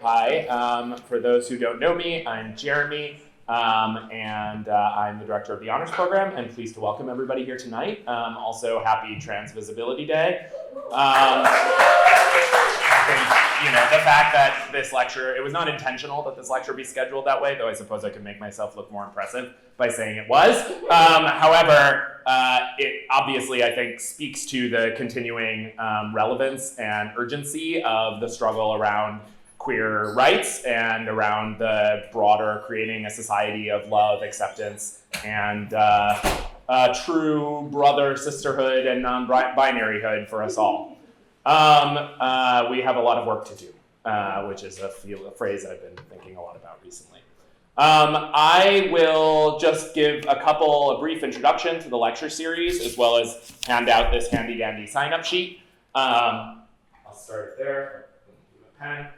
Hi, for those who don't know me, I'm Jeremy, and I'm the director of the Honors Program, and pleased to welcome everybody here tonight. Also, happy Trans Visibility Day. I think, the fact that this lecture, it was not intentional that this lecture be scheduled that way, though I suppose I could make myself look more impressive by saying it was. However, it obviously, I think, speaks to the continuing relevance and urgency of the struggle around queer rights and around the broader creating a society of love, acceptance, and true brother, sisterhood, and non-binaryhood for us all. We have a lot of work to do, which is a phrase I've been thinking a lot about recently. I will just give a brief introduction to the lecture series, as well as hand out this handy-dandy sign-up sheet. I'll start there. Pen.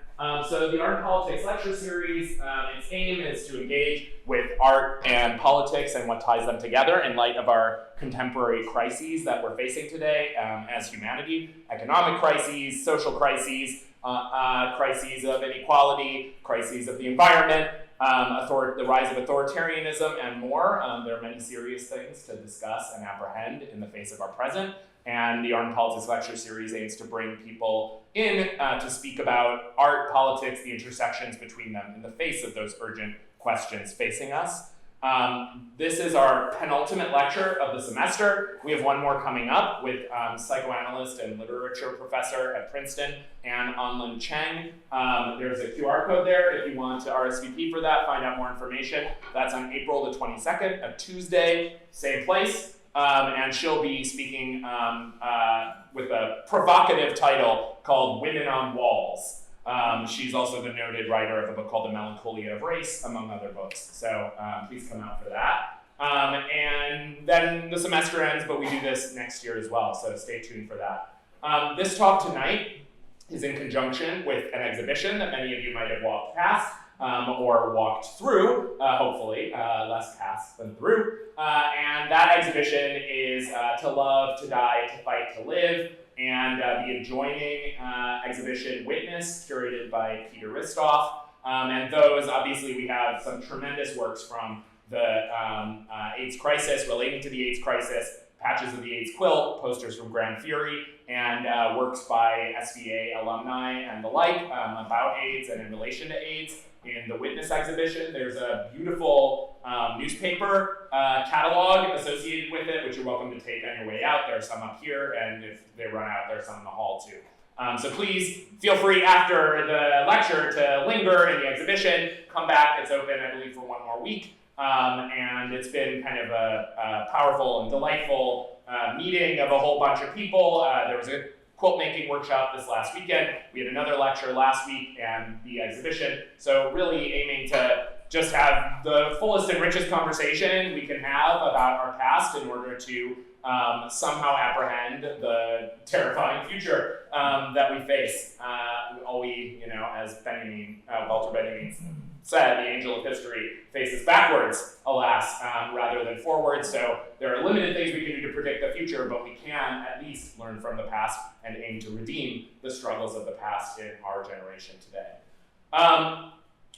So the Art and Politics lecture series, its aim is to engage with art and politics and what ties them together in light of our contemporary crises that we're facing today as humanity: economic crises, social crises, crises of inequality, crises of the environment, the rise of authoritarianism, and more. There are many serious things to discuss and apprehend in the face of our present. And the Art and Politics lecture series aims to bring people in to speak about art, politics, the intersections between them in the face of those urgent questions facing us. This is our penultimate lecture of the semester. We have one more coming up with psychoanalyst and literature professor at Princeton, Anne Anlin Cheng. There's a QR code there if you want to RSVP for that, find out more information. That's on April the 22nd, a Tuesday, same place. And she'll be speaking with a provocative title called Women on Walls. She's also the noted writer of a book called The Melancholia of Race, among other books. So please come out for that. And then the semester ends, but we do this next year as well, so stay tuned for that. This talk tonight is in conjunction with an exhibition that many of you might have walked past. Or walked through, hopefully, less past than through. And that exhibition is To Love, To Die, To Fight, To Live, and the adjoining exhibition Witness, curated by Peter Ristoff. And those, obviously, we have some tremendous works from the AIDS crisis, relating to the AIDS crisis, patches of the AIDS quilt, posters from Grand Fury, and works by SVA alumni and the like about AIDS and in relation to AIDS. In the Witness exhibition, there's a beautiful newspaper catalog associated with it, which you're welcome to take on your way out. There are some up here, and if they run out, there's some in the hall too. So please feel free after the lecture to linger in the exhibition, come back. It's open, I believe, for one more week. And it's been kind of a powerful and delightful meeting of a whole bunch of people. There was a quilt-making workshop this last weekend. We had another lecture last week and the exhibition. So really aiming to just have the fullest and richest conversation we can have about our past in order to somehow apprehend the terrifying future that we face. As Walter Benjamin said, the angel of history faces backwards, alas, rather than forwards. So there are limited things we can do to predict the future, but we can at least learn from the past and aim to redeem the struggles of the past in our generation today.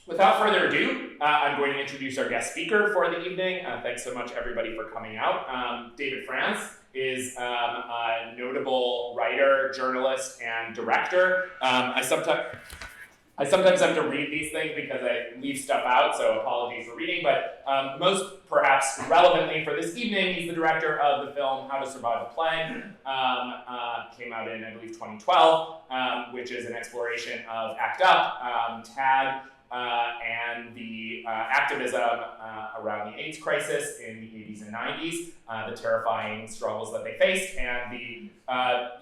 Without further ado, I'm going to introduce our guest speaker for the evening. Thanks so much, everybody, for coming out. David France is a notable writer, journalist, and director. I sometimes have to read these things because I leave stuff out, so apologies for reading, but most perhaps relevantly for this evening, he's the director of the film How to Survive a Plague. Came out in, I believe, 2012, which is an exploration of ACT UP, TAG, and the activism around the AIDS crisis in the 80s and 90s, the terrifying struggles that they faced, and the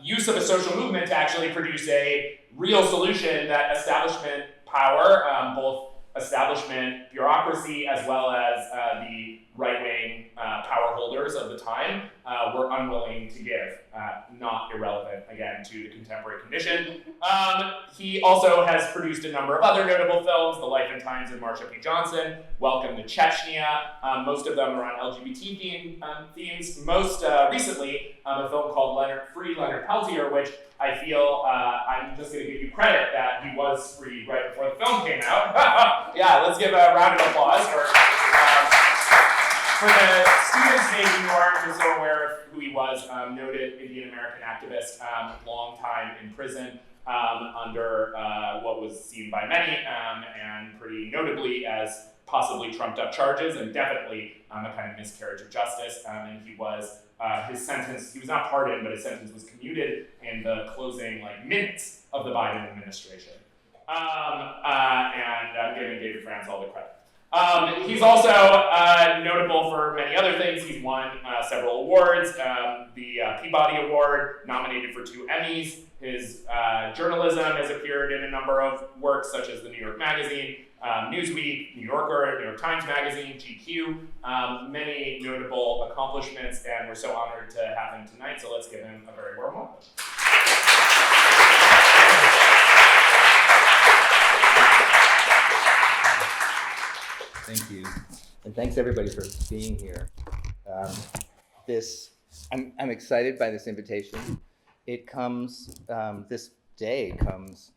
use of a social movement to actually produce a real solution that establishment power, both establishment bureaucracy as well as the right-wing power holders of the time, were unwilling to give. Not irrelevant, again, to the contemporary condition. He also has produced a number of other notable films: The Life and Times of Marsha P. Johnson, Welcome to Chechnya. Most of them are on LGBT themes. Most recently, a film called Free Leonard Peltier, which I feel I'm just going to give you credit that he was free right before the film came out. Yeah, let's give a round of applause for the students maybe who aren't just so aware of who he was. Noted Indian American activist, long time in prison under what was seen by many and pretty notably as possibly trumped up charges and definitely a kind of miscarriage of justice. And he was his sentence, he was not pardoned, but his sentence was commuted in the closing minutes of the Biden administration. And I'm giving David France all the credit. He's also notable for many other things. He's won several awards, the Peabody Award, nominated for 2 Emmys. His journalism has appeared in a number of works such as the New York Magazine, Newsweek, New Yorker, New York Times Magazine, GQ, many notable accomplishments, and we're so honored to have him tonight, so let's give him a very warm welcome. Thank you, and thanks everybody for being here. I'm excited by this invitation. It comes, this day comes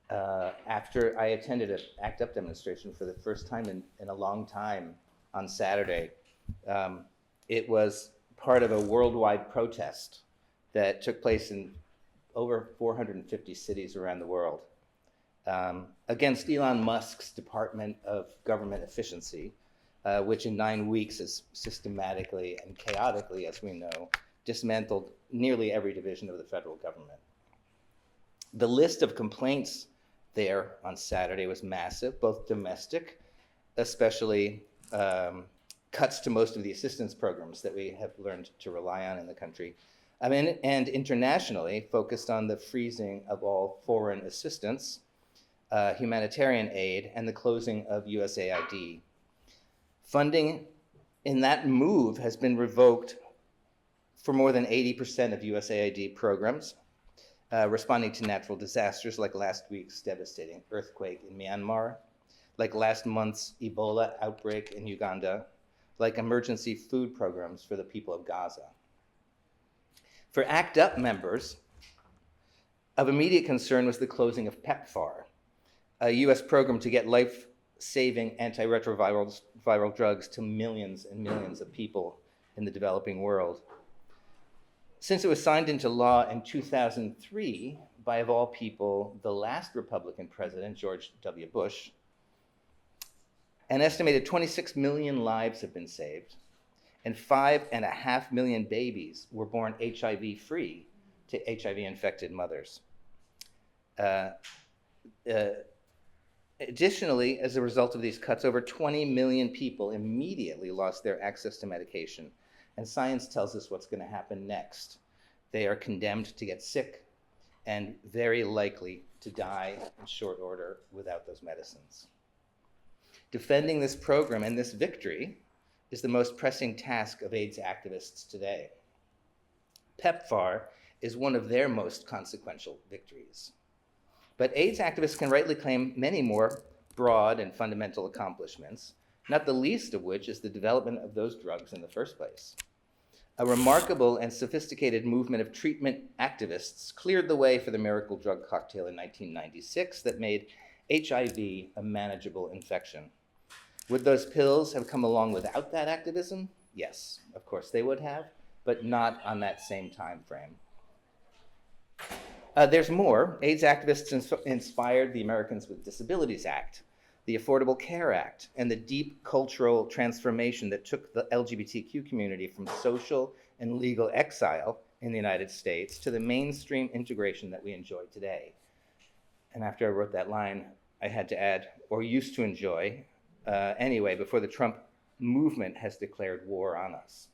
after I attended an ACT UP demonstration for the first time in a long time on Saturday. It was part of a worldwide protest that took place in over 450 cities around the world. Against Elon Musk's Department of Government Efficiency, which in 9 weeks has systematically and chaotically, as we know, dismantled nearly every division of the federal government. The list of complaints there on Saturday was massive, both domestic, especially cuts to most of the assistance programs that we have learned to rely on in the country, and internationally focused on the freezing of all foreign assistance, humanitarian aid, and the closing of USAID. Funding in that move has been revoked for more than 80% of USAID programs, responding to natural disasters like last week's devastating earthquake in Myanmar, like last month's Ebola outbreak in Uganda, like emergency food programs for the people of Gaza. For ACT UP members, of immediate concern was the closing of PEPFAR, a US program to get life-saving antiretroviral drugs to millions and millions of people in the developing world. Since it was signed into law in 2003 by, of all people, the last Republican president, George W. Bush, an estimated 26 million lives have been saved, and 5.5 million babies were born HIV-free to HIV-infected mothers. Additionally, as a result of these cuts, over 20 million people immediately lost their access to medication. And science tells us what's going to happen next. They are condemned to get sick and very likely to die in short order without those medicines. Defending this program and this victory is the most pressing task of AIDS activists today. PEPFAR is one of their most consequential victories. But AIDS activists can rightly claim many more broad and fundamental accomplishments, not the least of which is the development of those drugs in the first place. A remarkable and sophisticated movement of treatment activists cleared the way for the miracle drug cocktail in 1996 that made HIV a manageable infection. Would those pills have come along without that activism? Yes, of course they would have, but not on that same time frame. There's more. AIDS activists inspired the Americans with Disabilities Act, the Affordable Care Act, and the deep cultural transformation that took the LGBTQ community from social and legal exile in the United States to the mainstream integration that we enjoy today. And after I wrote that line, I had to add, or used to enjoy, anyway, before the Trump movement has declared war on us.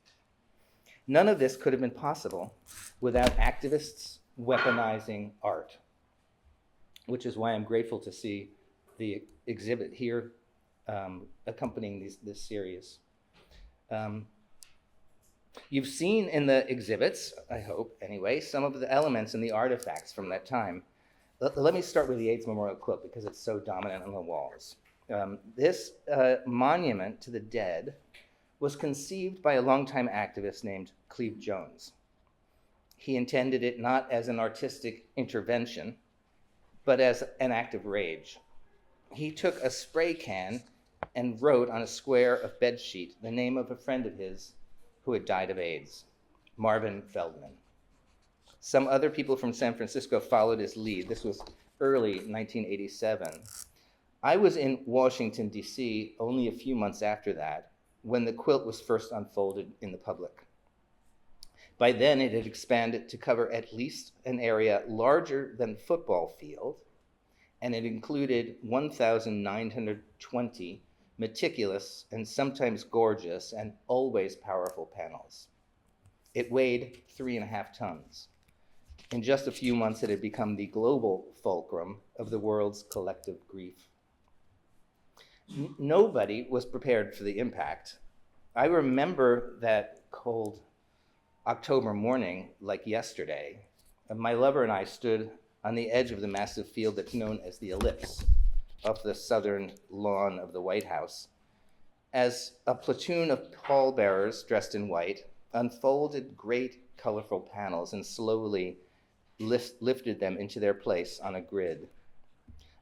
None of this could have been possible without activists weaponizing art, which is why I'm grateful to see the exhibit here accompanying this series. You've seen in the exhibits, I hope anyway, some of the elements and the artifacts from that time. Let me start with the AIDS Memorial quilt because it's so dominant on the walls. This monument to the dead was conceived by a longtime activist named Cleve Jones. He intended it not as an artistic intervention, but as an act of rage. He took a spray can and wrote on a square of bedsheet the name of a friend of his who had died of AIDS, Marvin Feldman. Some other people from San Francisco followed his lead. This was early 1987. I was in Washington, D.C. only a few months after that, when the quilt was first unfolded in the public. By then, it had expanded to cover at least an area larger than the football field, and it included 1,920 meticulous and sometimes gorgeous and always powerful panels. It weighed 3.5 tons. In just a few months, it had become the global fulcrum of the world's collective grief. Nobody was prepared for the impact. I remember that cold October morning like yesterday. My lover and I stood on the edge of the massive field that's known as the Ellipse, off the southern lawn of the White House, as a platoon of pallbearers dressed in white unfolded great colorful panels and slowly lifted them into their place on a grid.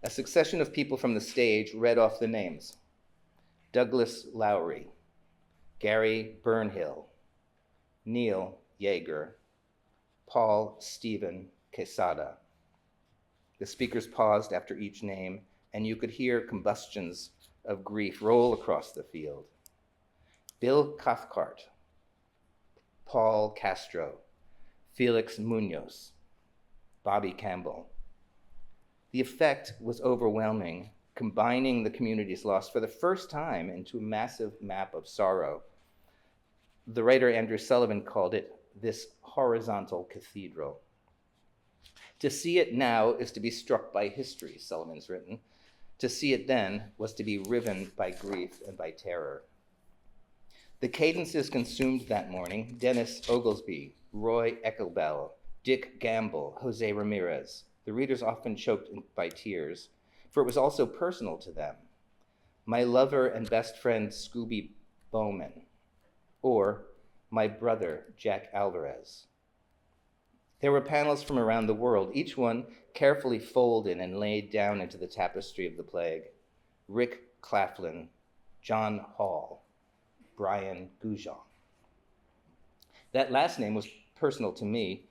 A succession of people from the stage read off the names: Douglas Lowry, Gary Burnhill, Neil Yeager, Paul Stephen Quesada. The speakers paused after each name, and you could hear combustions of grief roll across the field. Bill Cathcart, Paul Castro, Felix Munoz, Bobby Campbell. The effect was overwhelming, combining the community's loss for the first time into a massive map of sorrow. The writer Andrew Sullivan called it this horizontal cathedral. To see it now is to be struck by history, Sullivan's written. To see it then was to be riven by grief and by terror. The cadences consumed that morning: Dennis Oglesby, Roy Eckelbell, Dick Gamble, Jose Ramirez. The readers often choked by tears, for it was also personal to them. My lover and best friend, Scooby Bowman, or my brother, Jack Alvarez. There were panels from around the world, each one carefully folded and laid down into the tapestry of the plague. Rick Claflin, John Hall, Brian Goujon. That last name was personal to me.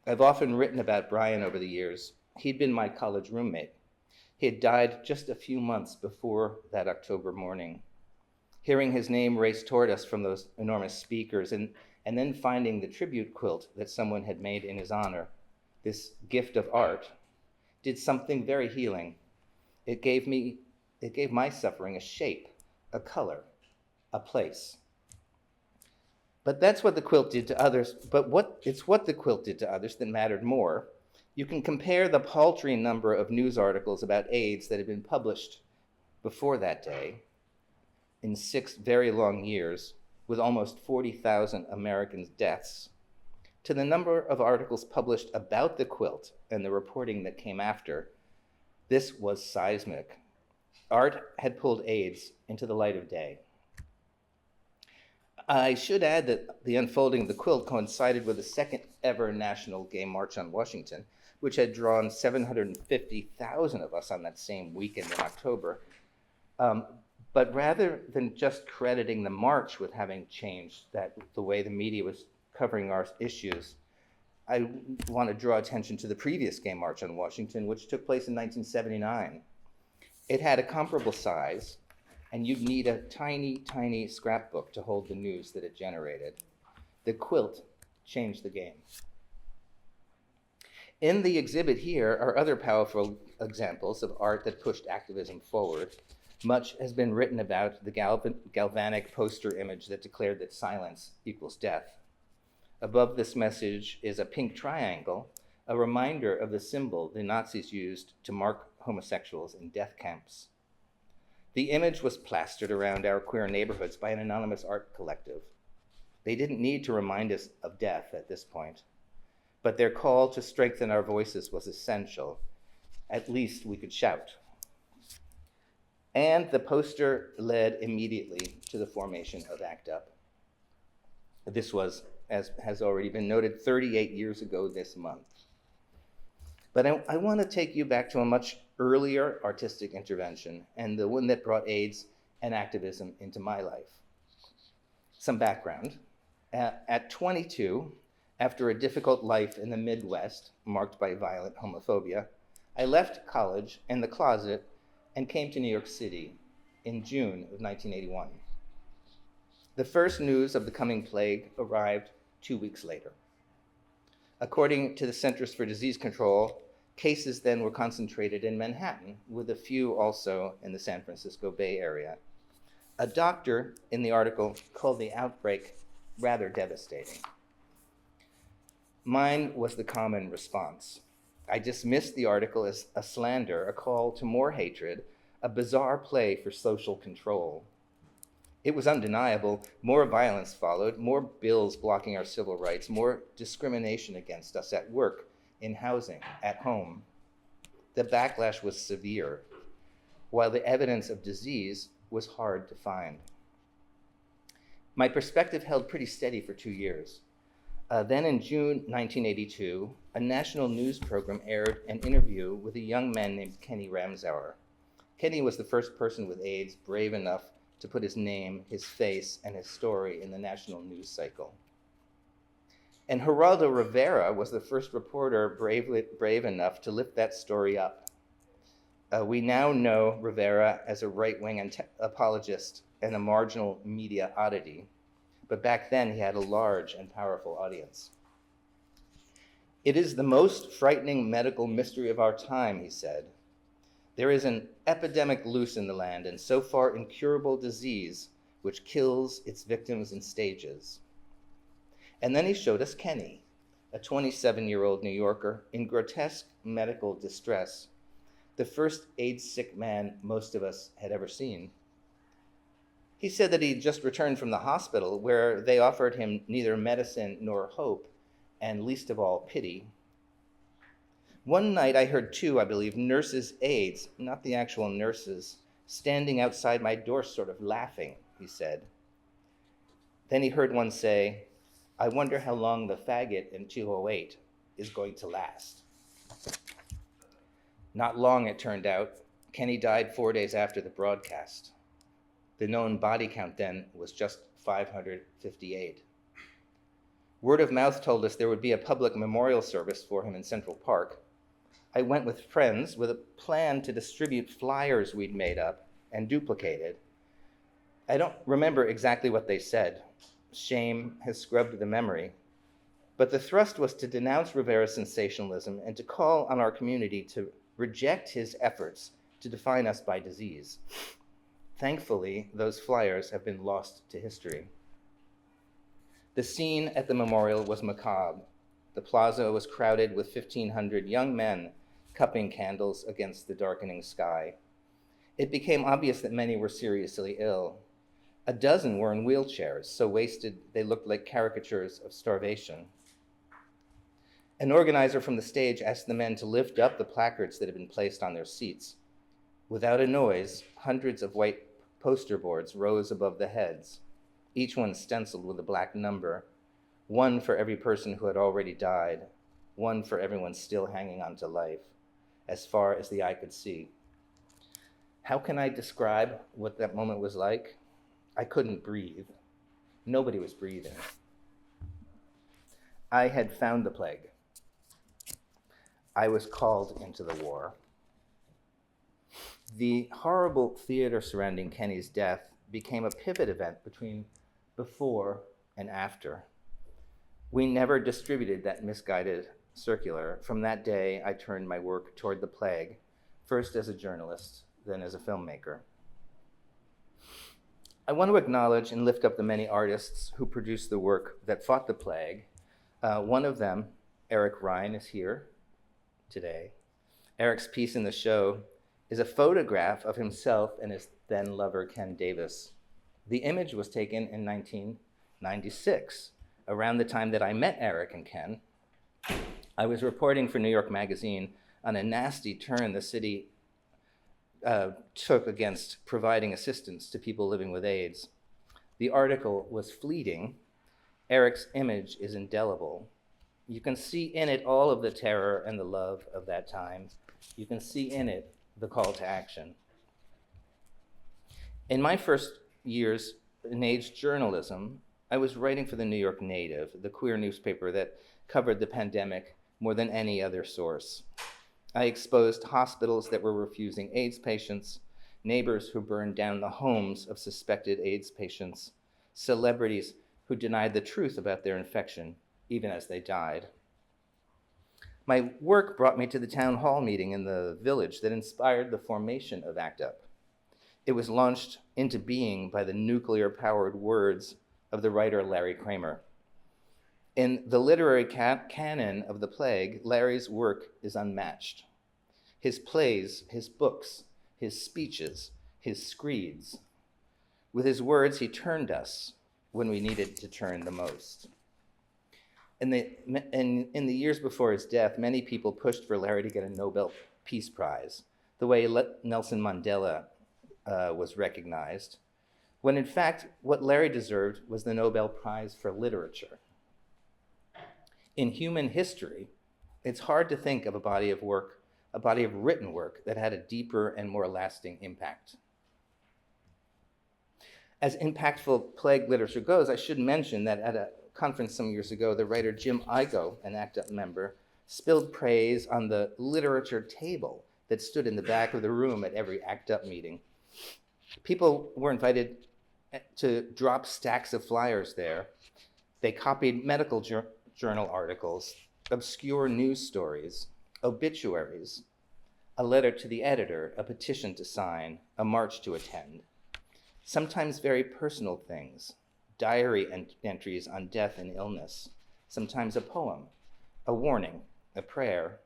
I've often written about Brian over the years. He'd been my college roommate. He had died just a few months before that October morning. Hearing his name race toward us from those enormous speakers, and then finding the tribute quilt that someone had made in his honor, this gift of art, did something very healing. It gave my suffering a shape, a color, a place. But that's what the quilt did to others. It's what the quilt did to others that mattered more. You can compare the paltry number of news articles about AIDS that had been published before that day in 6 very long years, with almost 40,000 Americans' deaths, to the number of articles published about the quilt and the reporting that came after. This was seismic. Art had pulled AIDS into the light of day. I should add that the unfolding of the quilt coincided with the second ever National Gay March on Washington, which had drawn 750,000 of us on that same weekend in October. But rather than just crediting the march with having changed the way the media was covering our issues, I want to draw attention to the previous Gay March on Washington, which took place in 1979. It had a comparable size, and you'd need a tiny, tiny scrapbook to hold the news that it generated. The quilt changed the game. In the exhibit here are other powerful examples of art that pushed activism forward. Much has been written about the galvanic poster image that declared that silence equals death. Above this message is a pink triangle, a reminder of the symbol the Nazis used to mark homosexuals in death camps. The image was plastered around our queer neighborhoods by an anonymous art collective. They didn't need to remind us of death at this point, but their call to strengthen our voices was essential. At least we could shout. And the poster led immediately to the formation of ACT UP. This was, as has already been noted, 38 years ago this month. But I want to take you back to a much earlier artistic intervention, and the one that brought AIDS and activism into my life. Some background. At 22, after a difficult life in the Midwest, marked by violent homophobia, I left college and the closet and came to New York City in June of 1981. The first news of the coming plague arrived 2 weeks later. According to the Centers for Disease Control, cases then were concentrated in Manhattan, with a few also in the San Francisco Bay Area. A doctor in the article called the outbreak rather devastating. Mine was the common response. I dismissed the article as a slander, a call to more hatred, a bizarre play for social control. It was undeniable. More violence followed, more bills blocking our civil rights, more discrimination against us at work, in housing, at home. The backlash was severe, while the evidence of disease was hard to find. My perspective held pretty steady for 2 years. Then in June 1982, a national news program aired an interview with a young man named Kenny Ramsauer. Kenny was the first person with AIDS brave enough to put his name, his face, and his story in the national news cycle. And Geraldo Rivera was the first reporter brave enough to lift that story up. We now know Rivera as a right-wing apologist and a marginal media oddity, but back then he had a large and powerful audience. It is the most frightening medical mystery of our time, he said. There is an epidemic loose in the land, and so far incurable disease, which kills its victims in stages. And then he showed us Kenny, a 27-year-old New Yorker in grotesque medical distress, the first AIDS-sick man most of us had ever seen. He said that he'd just returned from the hospital, where they offered him neither medicine nor hope, and least of all, pity. One night I heard two, I believe, nurses' aides, not the actual nurses, standing outside my door sort of laughing, he said. Then he heard one say, "I wonder how long the faggot in 208 is going to last." Not long, it turned out. Kenny died 4 days after the broadcast. The known body count then was just 558. Word of mouth told us there would be a public memorial service for him in Central Park. I went with friends with a plan to distribute flyers we'd made up and duplicated. I don't remember exactly what they said. Shame has scrubbed the memory. But the thrust was to denounce Rivera's sensationalism and to call on our community to reject his efforts to define us by disease. Thankfully, those flyers have been lost to history. The scene at the memorial was macabre. The plaza was crowded with 1,500 young men cupping candles against the darkening sky. It became obvious that many were seriously ill. A dozen were in wheelchairs, so wasted they looked like caricatures of starvation. An organizer from the stage asked the men to lift up the placards that had been placed on their seats. Without a noise, hundreds of white poster boards rose above the heads, each one stenciled with a black number, one for every person who had already died, one for everyone still hanging on to life, as far as the eye could see. How can I describe what that moment was like? I couldn't breathe. Nobody was breathing. I had found the plague. I was called into the war. The horrible theater surrounding Kenny's death became a pivot event between before and after. We never distributed that misguided circular. From that day, I turned my work toward the plague, first as a journalist, then as a filmmaker. I want to acknowledge and lift up the many artists who produced the work that fought the plague. One of them, Eric Ryan, is here today. Eric's piece in the show is a photograph of himself and his then lover, Ken Davis. The image was taken in 1996, around the time that I met Eric and Ken. I was reporting for New York Magazine on a nasty turn the city took against providing assistance to people living with AIDS. The article was fleeting. Eric's image is indelible. You can see in it all of the terror and the love of that time. You can see in it the call to action. In my first years in AIDS journalism, I was writing for the New York Native, the queer newspaper that covered the pandemic more than any other source. I exposed hospitals that were refusing AIDS patients, neighbors who burned down the homes of suspected AIDS patients, celebrities who denied the truth about their infection, even as they died. My work brought me to the town hall meeting in the village that inspired the formation of ACT UP. It was launched into being by the nuclear-powered words of the writer Larry Kramer. In the literary canon of the plague, Larry's work is unmatched. His plays, his books, his speeches, his screeds. With his words, he turned us when we needed to turn the most. In the years before his death, many people pushed for Larry to get a Nobel Peace Prize, the way Nelson Mandela was recognized, when in fact, what Larry deserved was the Nobel Prize for Literature. In human history, it's hard to think of a body of work, a body of written work that had a deeper and more lasting impact. As impactful plague literature goes, I should mention that at a conference some years ago, the writer Jim Igoe, an ACT UP member, spilled praise on the literature table that stood in the back of the room at every ACT UP meeting. People were invited to drop stacks of flyers there. They copied medical journal articles, obscure news stories, obituaries, a letter to the editor, a petition to sign, a march to attend. Sometimes very personal things, diary entries on death and illness, sometimes a poem, a warning, a prayer.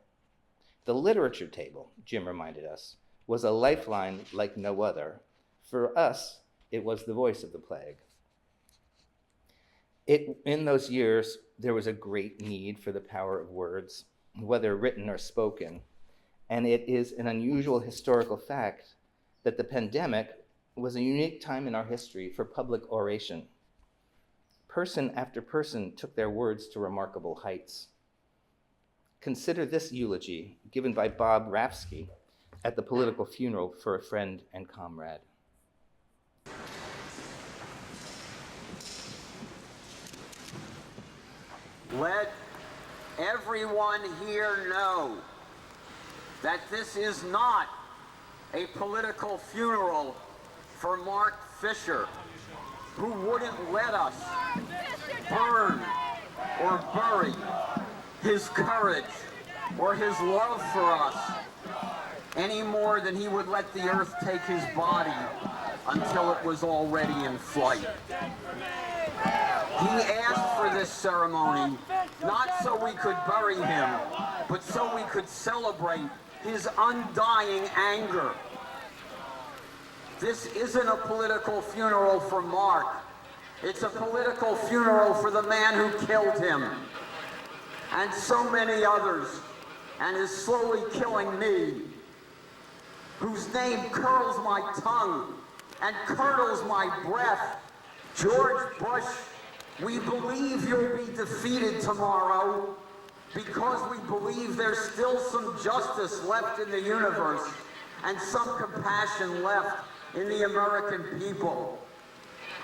The literature table, Jim reminded us, was a lifeline like no other. For us, it was the voice of the plague. In those years, there was a great need for the power of words, whether written or spoken, and it is an unusual historical fact that the pandemic was a unique time in our history for public oration. Person after person took their words to remarkable heights. Consider this eulogy given by Bob Rafsky at the political funeral for a friend and comrade. Let everyone here know that this is not a political funeral for Mark Fisher, who wouldn't let us burn or bury his courage or his love for us any more than he would let the earth take his body until it was already in flight. He asked for this ceremony not so we could bury him, but so we could celebrate his undying anger. This isn't a political funeral for Mark. It's a political funeral for the man who killed him, and so many others, and is slowly killing me, whose name curls my tongue and curdles my breath. George Bush, we believe you'll be defeated tomorrow because we believe there's still some justice left in the universe and some compassion left in the American people.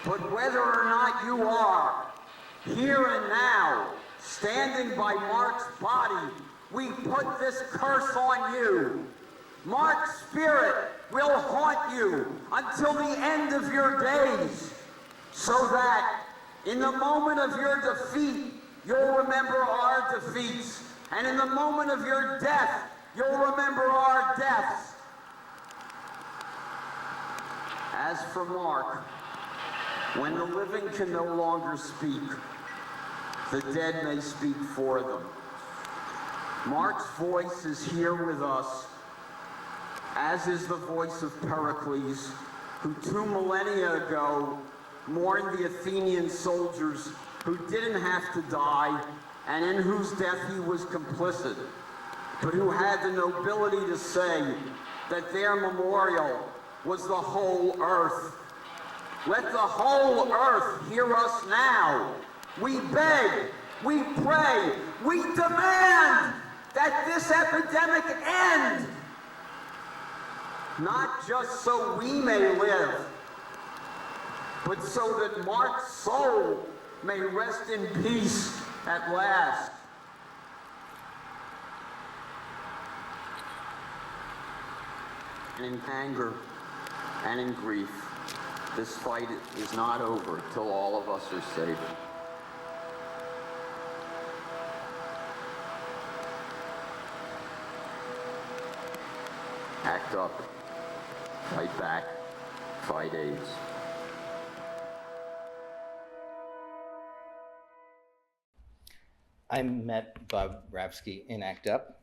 But whether or not you are, here and now, standing by Mark's body, we put this curse on you. Mark's spirit will haunt you until the end of your days, so that in the moment of your defeat, you'll remember our defeats, and in the moment of your death, you'll remember our deaths. As for Mark, when the living can no longer speak, the dead may speak for them. Mark's voice is here with us, as is the voice of Pericles, who 2 millennia ago mourned the Athenian soldiers who didn't have to die and in whose death he was complicit. but who had the nobility to say that their memorial was the whole earth. Let the whole earth hear us now. We beg, we pray, we demand that this epidemic end. Not just so we may live, but so that Mark's soul may rest in peace at last. And in anger and in grief, this fight is not over till all of us are safe. Act up. Fight back. Fight AIDS. I met Bob Rapsky in ACT UP.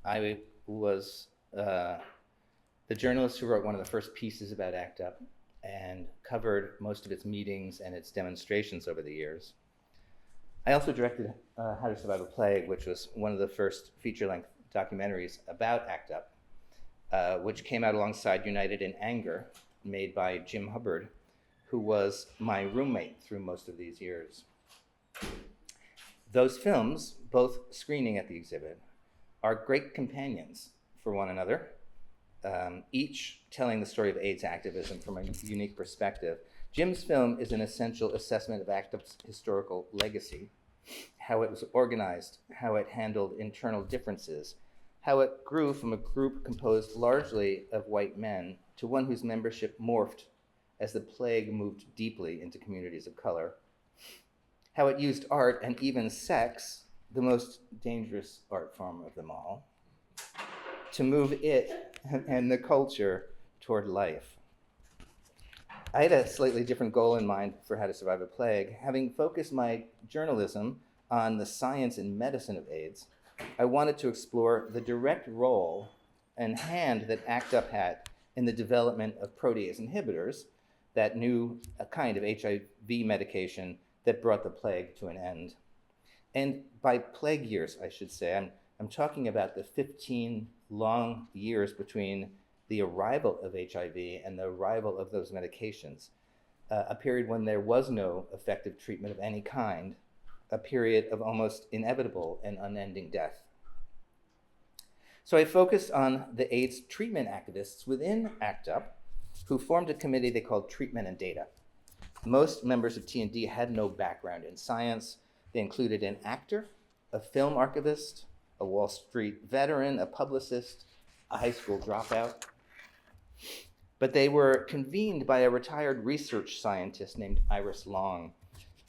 I was the journalist who wrote one of the first pieces about ACT UP and covered most of its meetings and its demonstrations over the years. I also directed How to Survive a Plague, which was one of the first feature-length documentaries about ACT UP, which came out alongside United in Anger, made by Jim Hubbard, who was my roommate through most of these years. Those films, both screening at the exhibit, are great companions for one another, each telling the story of AIDS activism from a unique perspective. Jim's film is an essential assessment of ACT UP's historical legacy, how it was organized, how it handled internal differences, how it grew from a group composed largely of white men to one whose membership morphed as the plague moved deeply into communities of color, how it used art and even sex, the most dangerous art form of them all, to move it and the culture toward life. I had a slightly different goal in mind for How to Survive a Plague. Having focused my journalism on the science and medicine of AIDS, I wanted to explore the direct role and hand that ACT UP had in the development of protease inhibitors, that new kind of HIV medication that brought the plague to an end. And by plague years, I should say, I'm talking about the 15 long years between the arrival of HIV and the arrival of those medications, a period when there was no effective treatment of any kind, a period of almost inevitable and unending death. So I focused on the AIDS treatment activists within ACT UP, who formed a committee they called Treatment and Data. Most members of T&D had no background in science. They included an actor, a film archivist, a Wall Street veteran, a publicist, a high school dropout. But they were convened by a retired research scientist named Iris Long,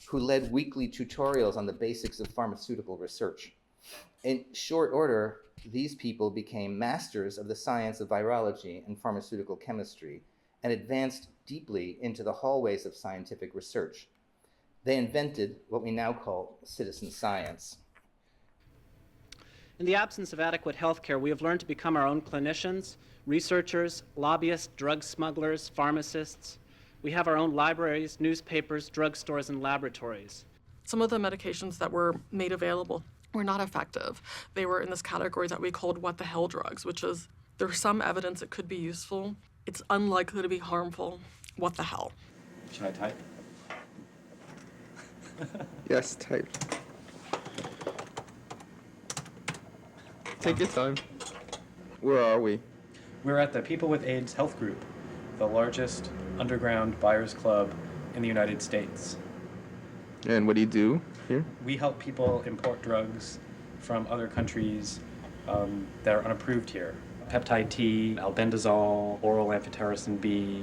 who led weekly tutorials on the basics of pharmaceutical research. In short order, these people became masters of the science of virology and pharmaceutical chemistry and advanced deeply into the hallways of scientific research. They invented what we now call citizen science. In the absence of adequate health care, we have learned to become our own clinicians, researchers, lobbyists, drug smugglers, pharmacists. We have our own libraries, newspapers, drugstores, and laboratories. Some of the medications that were made available were not effective. They were in this category that we called what the hell drugs, which is there's some evidence it could be useful. It's unlikely to be harmful. What the hell? Should I type? Yes, type. Take your time. Where are we? We're at the People with AIDS Health Group, the largest underground buyers club in the United States. And what do you do here? We help people import drugs from other countries that are unapproved here. Peptide T, albendazole, oral amphotericin B.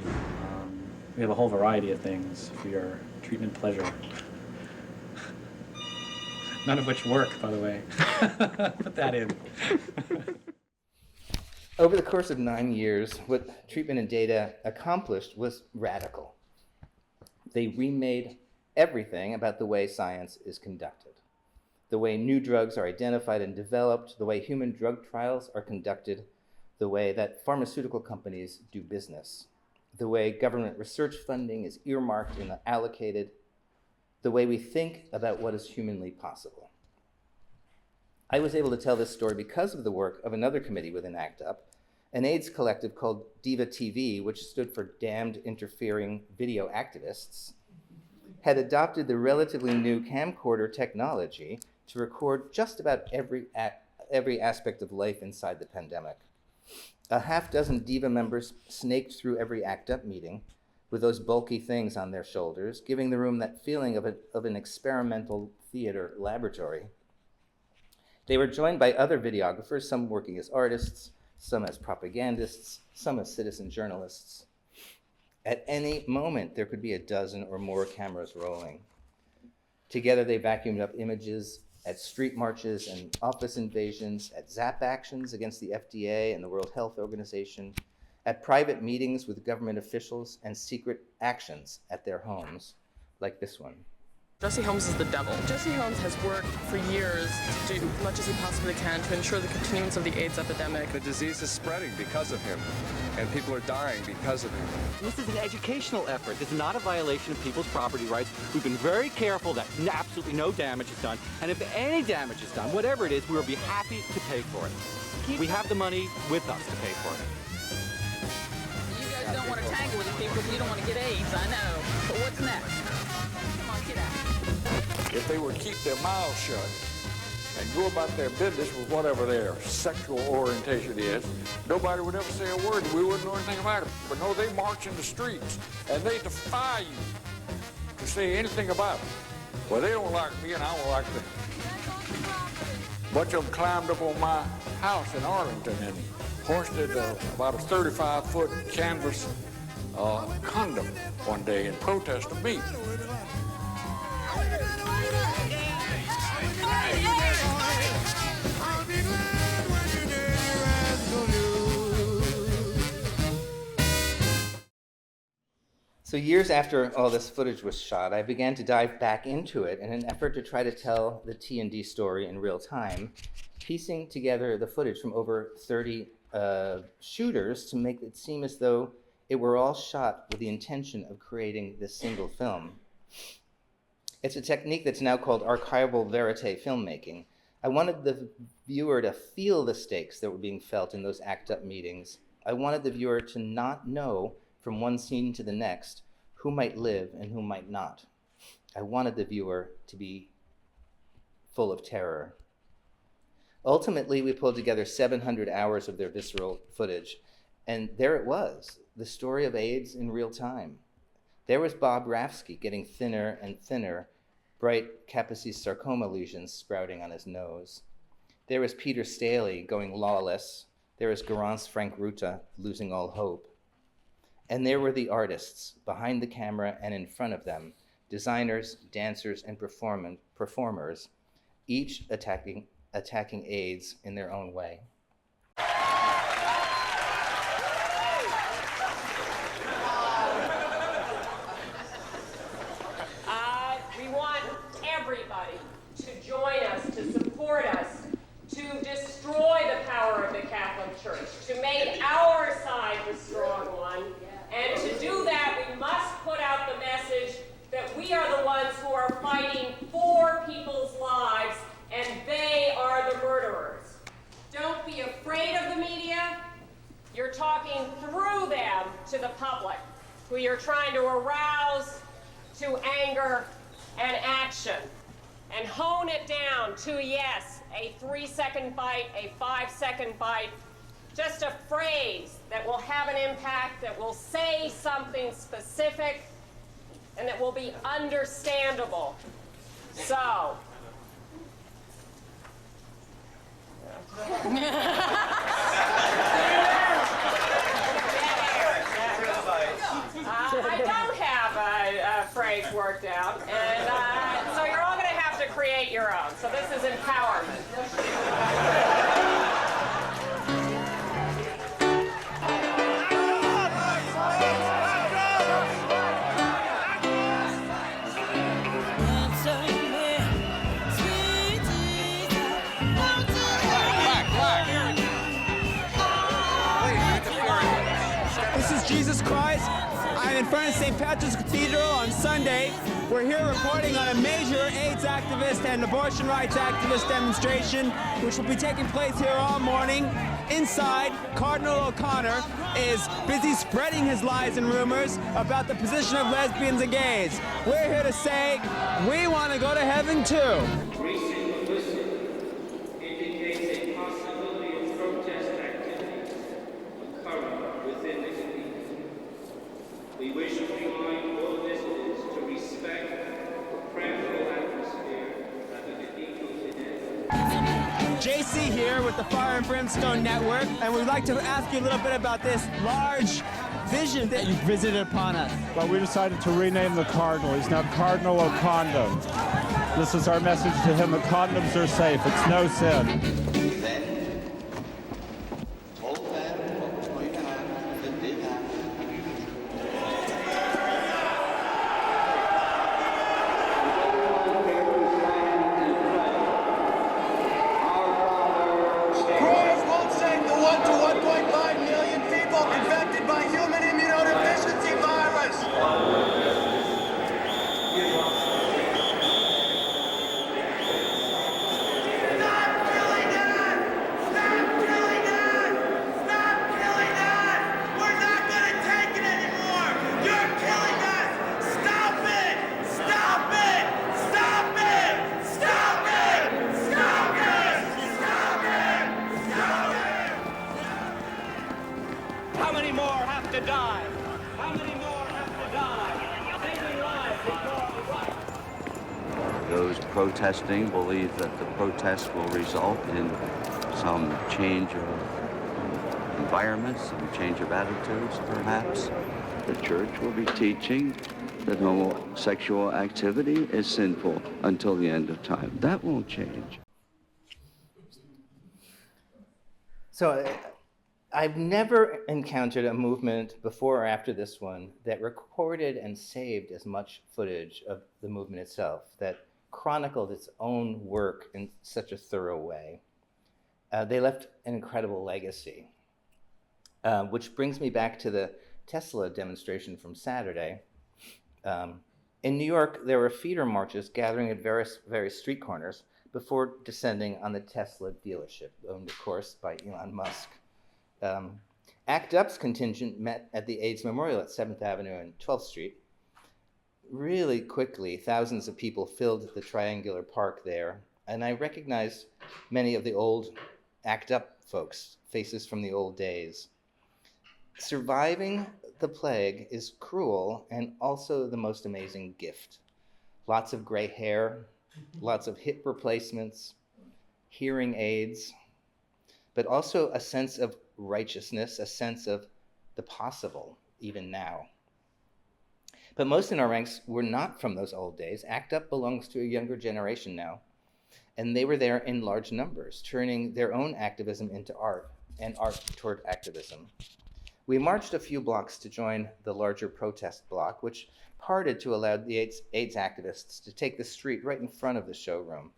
We have a whole variety of things for your treatment pleasure. None of which work, by the way. Put that in. Over the course of 9 years, what Treatment and Data accomplished was radical. They remade everything about the way science is conducted, the way new drugs are identified and developed, the way human drug trials are conducted, the way that pharmaceutical companies do business, the way government research funding is earmarked and allocated, the way we think about what is humanly possible. I was able to tell this story because of the work of another committee within ACT UP, an AIDS collective called Diva TV, which stood for Damned Interfering Video Activists, had adopted the relatively new camcorder technology to record just about every aspect of life inside the pandemic. A half dozen Diva members snaked through every ACT UP meeting with those bulky things on their shoulders, giving the room that feeling of an experimental theater laboratory. They were joined by other videographers, some working as artists, some as propagandists, some as citizen journalists. At any moment, there could be a dozen or more cameras rolling. Together, they vacuumed up images at street marches and office invasions, at ZAP actions against the FDA and the World Health Organization, at private meetings with government officials, and secret actions at their homes, like this one. Jesse Helms is the devil. Jesse Helms has worked for years to do as much as he possibly can to ensure the continuance of the AIDS epidemic. The disease is spreading because of him, and people are dying because of him. This is an educational effort. It's not a violation of people's property rights. We've been very careful that absolutely no damage is done, and if any damage is done, whatever it is, we will be happy to pay for it. We have the money with us to pay for it. You guys don't want to tangle with these people because you don't want to get AIDS, I know. But what's next? Come on, get out. If they would keep their mouths shut and go about their business with whatever their sexual orientation is, nobody would ever say a word and we wouldn't know anything about it. But no, they march in the streets and they defy you to say anything about it. Well, they don't like me and I don't like them. A bunch of them climbed up on my house in Arlington and hoisted about a 35-foot canvas condom one day in protest of me. So years after all this footage was shot, I began to dive back into it in an effort to try to tell the T&D story in real time, piecing together the footage from over 30 shooters to make it seem as though it were all shot with the intention of creating this single film. It's a technique that's now called archival verite filmmaking. I wanted the viewer to feel the stakes that were being felt in those ACT UP meetings. I wanted the viewer to not know from one scene to the next who might live and who might not. I wanted the viewer to be full of terror. Ultimately, we pulled together 700 hours of their visceral footage, and there it was, the story of AIDS in real time. There was Bob Rafsky getting thinner and thinner, bright Kaposi's sarcoma lesions sprouting on his nose. There was Peter Staley going lawless. There was Garance Frank Ruta losing all hope. And there were the artists behind the camera and in front of them, designers, dancers, and performers, each attacking AIDS in their own way. We want everybody to join us, to support us, to destroy the power of the Catholic Church, to make our side the strong one. And to do that, we must put out the message that we are the ones who are fighting for people's lives, and they are the murderers. Don't be afraid of the media. You're talking through them to the public, who you're trying to arouse to anger and action. And hone it down to, yes, a 3-second bite, a 5-second bite, just a phrase that will have an impact, that will say something specific, and that will be understandable. So, I don't have a phrase worked out, and so you're all going to have to create your own. So this is empowerment. in front of St. Patrick's Cathedral on Sunday. We're here reporting on a major AIDS activist and abortion rights activist demonstration, which will be taking place here all morning. Inside, Cardinal O'Connor is busy spreading his lies and rumors about the position of lesbians and gays. We're here to say, we want to go to heaven too. Recent publicity indicates a possibility of protest activities occurring within the cathedral. We wish to remind all visitors to respect the prayerful atmosphere at the cathedral today. JC here with the Fire and Brimstone Network, and we'd like to ask you a little bit about this large vision that you visited upon us. Well, we decided to rename the Cardinal. He's now Cardinal O'Condom. This is our message to him. The condoms are safe. It's no sin. How many more have to die? How many more have to die? Saving lives is our right. Those protesting believe that the protest will result in some change of environments, some change of attitudes, perhaps. The church will be teaching that homosexual activity is sinful until the end of time. That won't change. So I've never encountered a movement before or after this one that recorded and saved as much footage of the movement itself, that chronicled its own work in such a thorough way. They left an incredible legacy, which brings me back to the Tesla demonstration from Saturday. In New York, there were feeder marches gathering at various street corners before descending on the Tesla dealership, owned, of course, by Elon Musk. ACT UP's contingent met at the AIDS Memorial at 7th Avenue and 12th Street. Really quickly, thousands of people filled the triangular park there, and I recognized many of the old ACT UP folks, faces from the old days. Surviving the plague is cruel and also the most amazing gift. Lots of gray hair, lots of hip replacements, hearing aids, but also a sense of righteousness, a sense of the possible, even now. But most in our ranks were not from those old days. ACT UP belongs to a younger generation now, and they were there in large numbers, turning their own activism into art, and art toward activism. We marched a few blocks to join the larger protest block, which parted to allow the AIDS activists to take the street right in front of the showroom.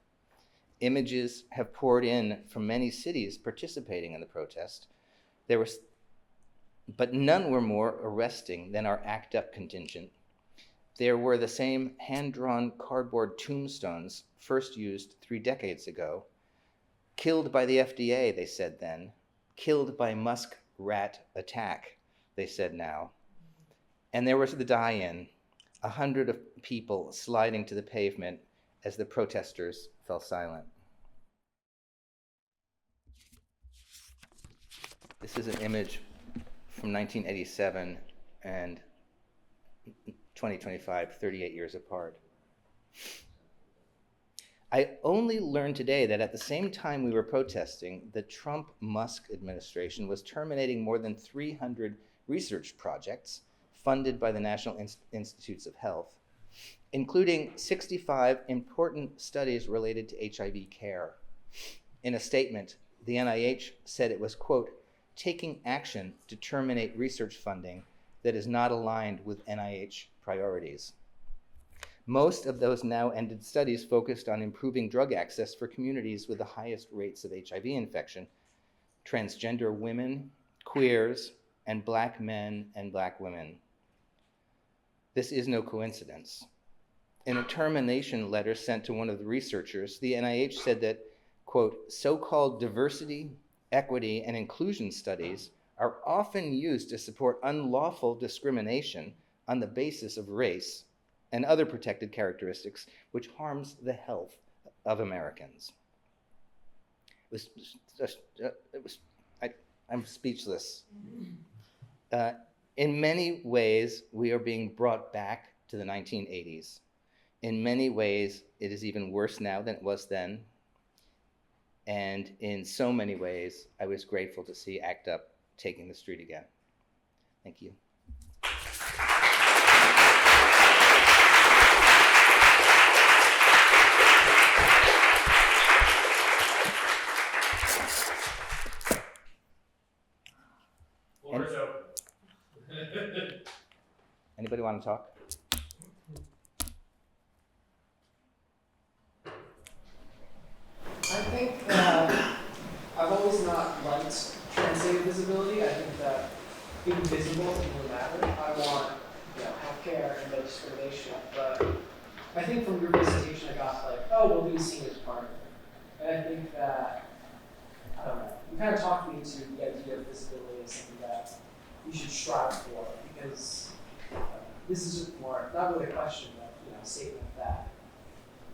Images have poured in from many cities participating in the protest. But none were more arresting than our ACT UP contingent. There were the same hand-drawn cardboard tombstones first used 3 decades ago. Killed by the FDA, they said then. Killed by Musk rat attack, they said now. And there was the die-in, 100 of people sliding to the pavement as the protesters fell silent. This is an image from 1987 and 2025, 38 years apart. I only learned today that at the same time we were protesting, the Trump-Musk administration was terminating more than 300 research projects funded by the National Institutes of Health, including 65 important studies related to HIV care. In a statement, the NIH said it was, quote, taking action to terminate research funding that is not aligned with NIH priorities. Most of those now ended studies focused on improving drug access for communities with the highest rates of HIV infection, transgender women, queers, and Black men and Black women. This is no coincidence. In a termination letter sent to one of the researchers, the NIH said that, quote, so-called diversity, equity, and inclusion studies are often used to support unlawful discrimination on the basis of race and other protected characteristics, which harms the health of Americans. I'm speechless. In many ways, we are being brought back to the 1980s. In many ways, it is even worse now than it was then. And in so many ways, I was grateful to see ACT UP taking the street again. Thank you. Floor is open. Anybody want to talk? I think that I've always not liked translated visibility. I think that being visible doesn't really matter. I want, healthcare and no discrimination. But I think from your presentation, I got like, oh, well, being seen as part of it. And I think that, I don't know, you kind of talked me into the idea of visibility as something that you should strive for, because this is just more, not really a question, but a statement that,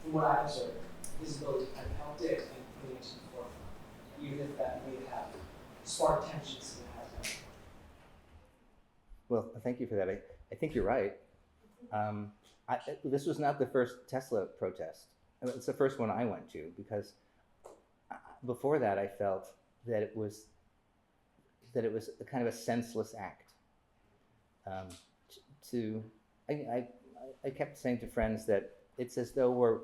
from what I observed, visibility kind of helped it and putting it to the forefront, even if that may have sparked tensions in the house. Well, thank you for that. I think you're right. This was not the first Tesla protest. It's the first one I went to, because before that I felt that it was a kind of a senseless act. I kept saying to friends that it's as though we're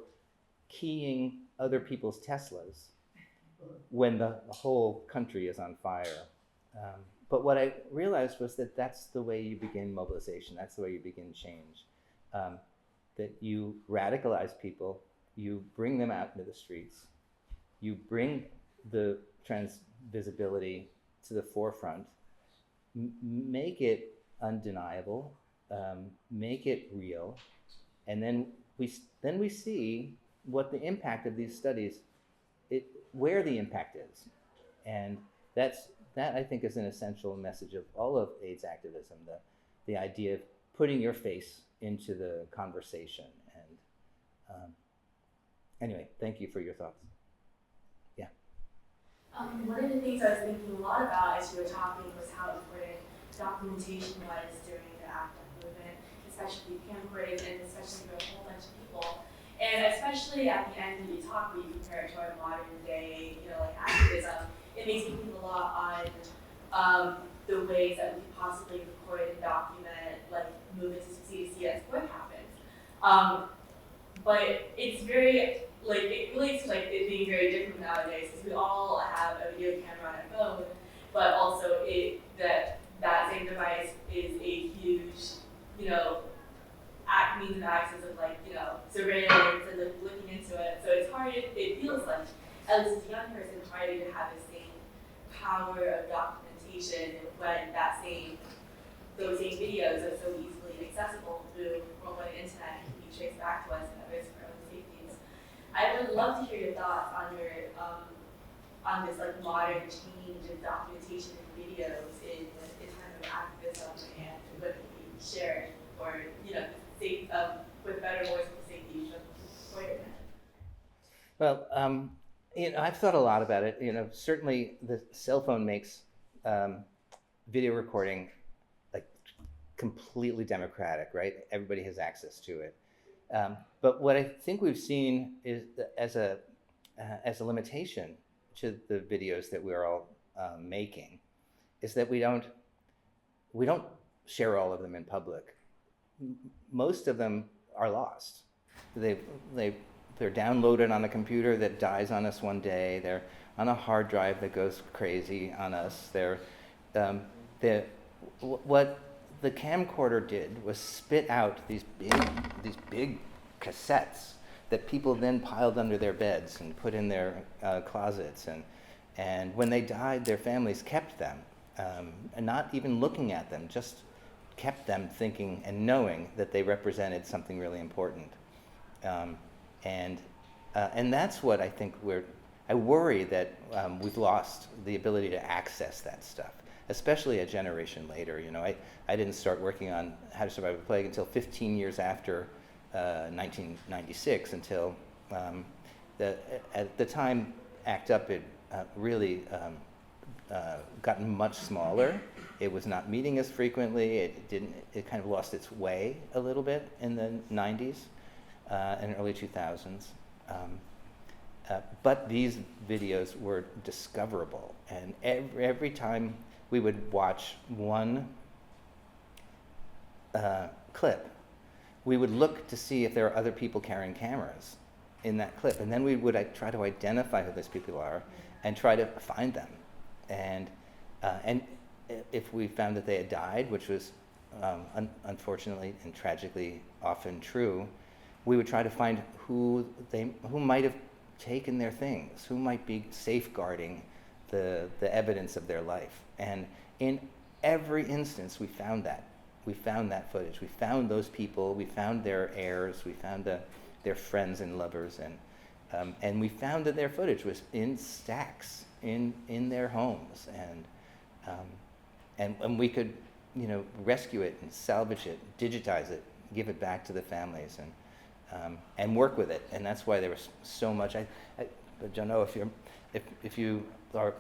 keying other people's Teslas when the whole country is on fire. But what I realized was that that's the way you begin mobilization. That's the way you begin change. That you radicalize people, you bring them out into the streets, you bring the trans visibility to the forefront, make it undeniable, make it real, and then we see what the impact of these studies, where the impact is. And that I think is an essential message of all of AIDS activism, the idea of putting your face into the conversation. And anyway, thank you for your thoughts. Yeah. One of the things I was thinking a lot about as you were talking was how important documentation was during the ACT UP movement, especially camcorders and especially for a whole bunch of people. And especially at the end of the talk, when you compare it to our modern day, activism, it makes me think a lot on the ways that we could possibly record and document movements to see as what happens. But it's very, it relates to it being very different nowadays, because we all have a video camera on our phone, but also that same device is a huge, means and access of surveillance and looking into it. So it's hard, it feels like, at least as a young person, it's harder to have the same power of documentation when those same videos are so easily accessible through worldwide internet and can be traced back to us and others for our own safeties. I would love to hear your thoughts on on this modern change in documentation and videos in time of activism and what can be shared or with better voice for safety for your men. Well, I've thought a lot about it. Certainly the cell phone makes video recording completely democratic, right? Everybody has access to it. But what I think we've seen is as a limitation to the videos that we're all making is that we don't share all of them in public. Most of them are lost. They're downloaded on a computer that dies on us one day. They're on a hard drive that goes crazy on us. What the camcorder did was spit out these big cassettes that people then piled under their beds and put in their closets. And when they died, their families kept them, and not even looking at them, just kept them thinking and knowing that they represented something really important. And that's what I think I worry that we've lost the ability to access that stuff, especially a generation later. You know, I didn't start working on How to Survive a Plague until 15 years after 1996, until at the time ACT UP had really gotten much smaller. It was not meeting as frequently. It kind of lost its way a little bit in the 90s and early 2000s. But these videos were discoverable, and every time we would watch one clip, we would look to see if there are other people carrying cameras in that clip, and then we would try to identify who those people are and try to find them. And if we found that they had died, which was unfortunately and tragically often true, we would try to find who might have taken their things, who might be safeguarding the evidence of their life. And in every instance, we found that. We found that footage. We found those people. We found their heirs. We found their friends and lovers. And we found that their footage was in stacks in their homes. And we could, rescue it and salvage it, digitize it, give it back to the families, and work with it. And that's why there was so much. I don't know if you are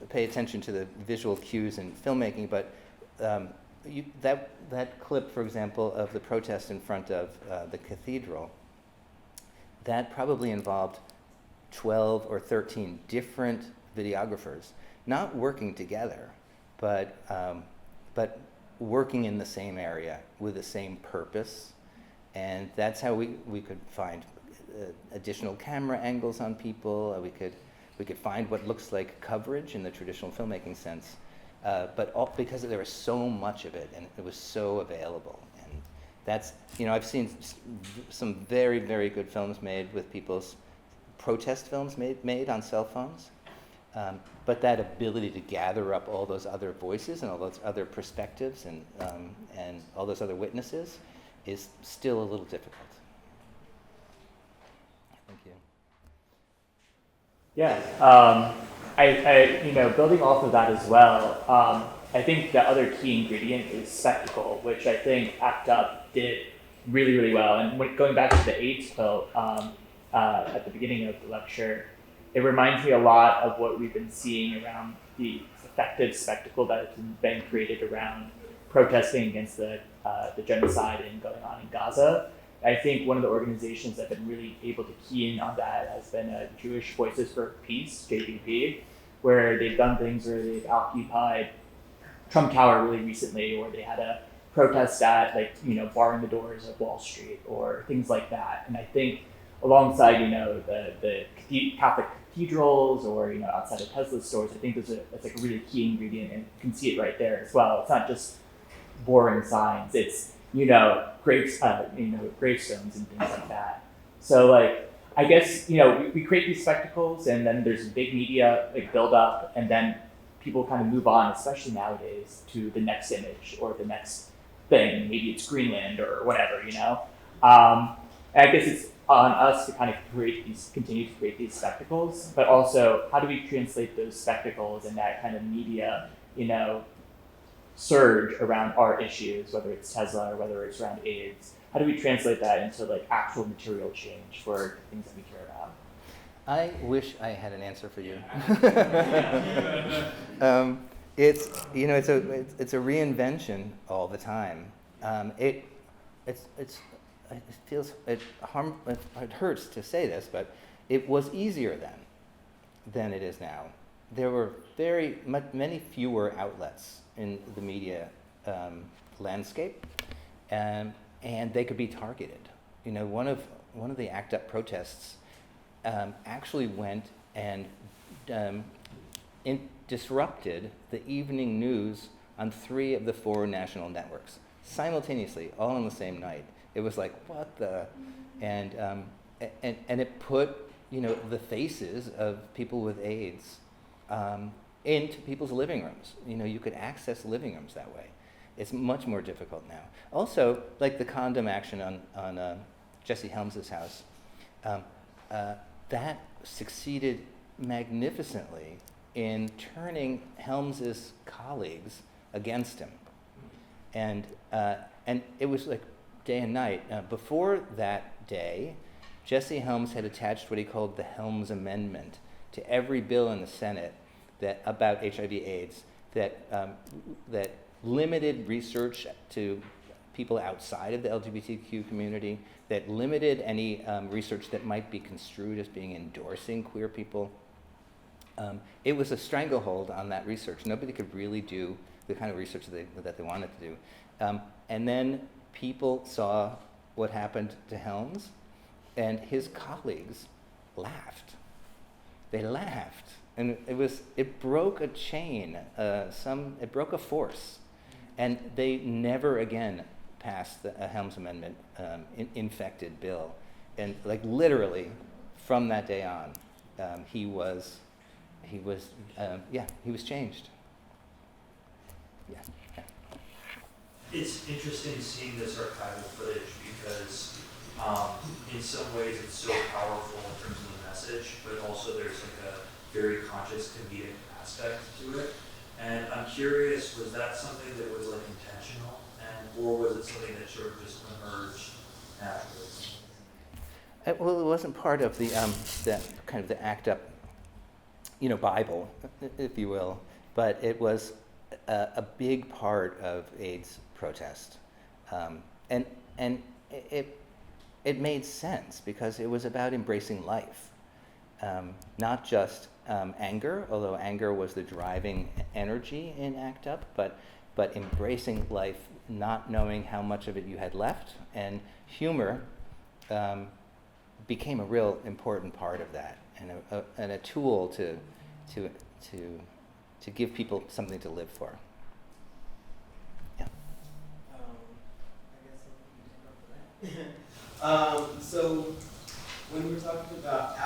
pay attention to the visual cues in filmmaking, but that clip, for example, of the protest in front of the cathedral, that probably involved 12 or 13 different videographers, not working together, but working in the same area with the same purpose. And that's how we could find additional camera angles on people. We could find what looks like coverage in the traditional filmmaking sense, but because there was so much of it and it was so available. And that's, I've seen some very, very good films made with people's protest films made on cell phones. But that ability to gather up all those other voices and all those other perspectives and all those other witnesses is still a little difficult. Thank you. Yeah, I building off of that as well, I think the other key ingredient is spectacle, which I think ACT UP did really, really well. And going back to the AIDS quote at the beginning of the lecture, it reminds me a lot of what we've been seeing around the effective spectacle that has been created around protesting against the genocide and going on in Gaza. I think one of the organizations that have been really able to key in on that has been Jewish Voices for Peace, JVP, where they've done things where they've occupied Trump Tower really recently, or they had a protest at barring the doors of Wall Street or things like that. And I think alongside the Catholic cathedrals or outside of Tesla stores, I think that's like a really key ingredient, and you can see it right there as well. It's not just boring signs; it's gravestones and things like that. So I guess we create these spectacles, and then there's big media build up, and then people kind of move on, especially nowadays, to the next image or the next thing. Maybe it's Greenland or whatever, And I guess it's on us to kind of continue to create these spectacles, but also how do we translate those spectacles and that kind of media, surge around our issues, whether it's Tesla or whether it's around AIDS? How do we translate that into actual material change for things that we care about? I wish I had an answer for you. It's a reinvention all the time. It hurts to say this, but it was easier then than it is now. There were many fewer outlets in the media landscape, and they could be targeted. One of the ACT UP protests actually went and disrupted the evening news on 3 of the 4 national networks simultaneously, all on the same night. It was like, what the? And it put the faces of people with AIDS into people's living rooms. You know, you could access living rooms that way. It's much more difficult now. Also, like the condom action on Jesse Helms' house, that succeeded magnificently in turning Helms's colleagues against him. And it was like day and night. Before that day, Jesse Helms had attached what he called the Helms Amendment to every bill in the Senate about HIV/AIDS that limited research to people outside of the LGBTQ community, that limited any research that might be construed as being endorsing queer people. It was a stranglehold on that research. Nobody could really do the kind of research that they wanted to do. And then people saw what happened to Helms, and his colleagues laughed. They laughed. And it broke a chain, it broke a force. And they never again passed a Helms Amendment infected bill. And like literally from that day on, he was changed. Yeah. It's interesting seeing this archival footage because in some ways it's so powerful in terms of the message, but also there's like a very conscious comedic aspect to it. And I'm curious, was that something that was like intentional, or was it something that sort of just emerged naturally? Well, it wasn't part of the kind of the ACT UP, Bible, if you will, but it was a big part of AIDS protest, and it made sense because it was about embracing life, not just anger, although anger was the driving energy in ACT UP, but embracing life, not knowing how much of it you had left, and humor became a real important part of that, and a tool to give people something to live for. Yeah. I guess I'll take up for that. So when we're talking about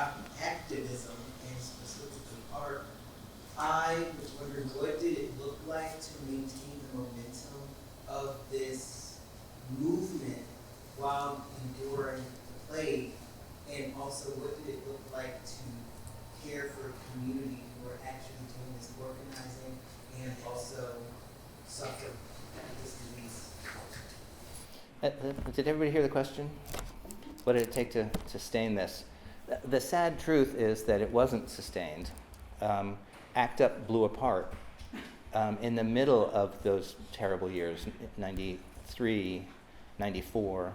activism and specifically art, I was wondering, what did it look like to maintain the momentum of this movement while enduring the plague? And also, what did it look like to care for a community who are actually doing this organizing and also suffer this disease? Did everybody hear the question? What did it take to sustain this? The sad truth is that it wasn't sustained. ACT UP blew apart in the middle of those terrible years, 93, 94.